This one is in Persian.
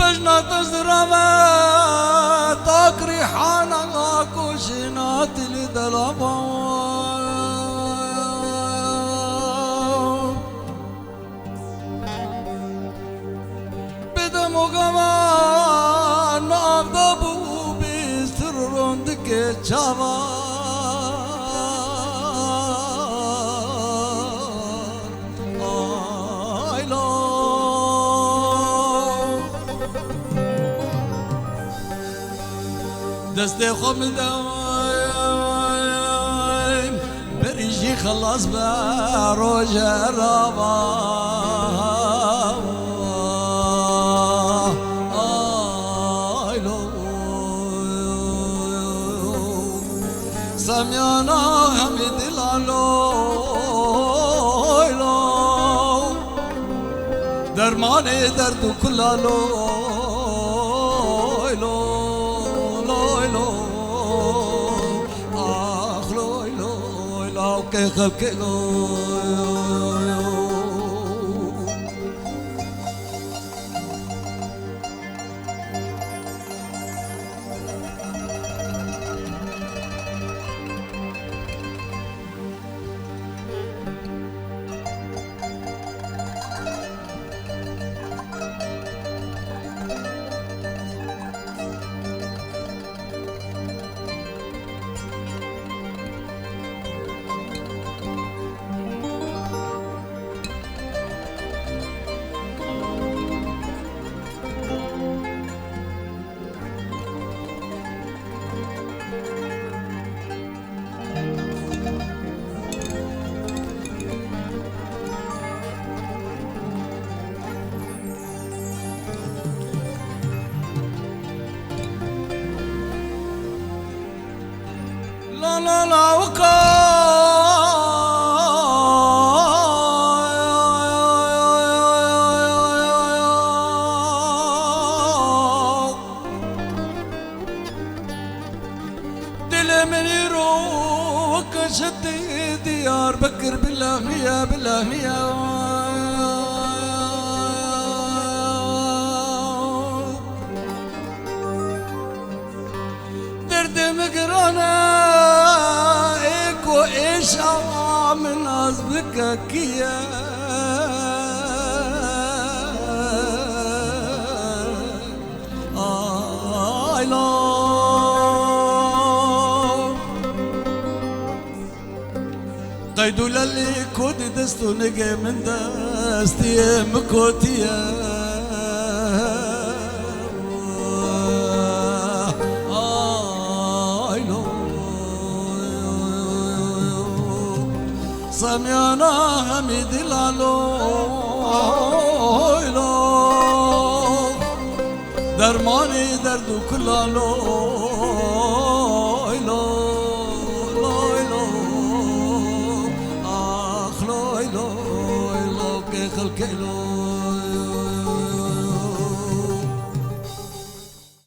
لجنة تزرمة تاكري حانا كوشنات لدلبا بدم وغما نافدابو بيسترون دكي چاوا دستي خم دايم بريجي خلص بروج رابا سميانا حمد العلو درماني درد كلالو que خلقلو لا لا لا وكا دل من يروك شتي ديار بكر بالله بالله درد مقرنا ايش من عزبك كيا I love قيدو للي كود دستو نجي من دستي مكوتيا سميانا حمد العلو درماني دردو كلالو آخ لو كي خلقلو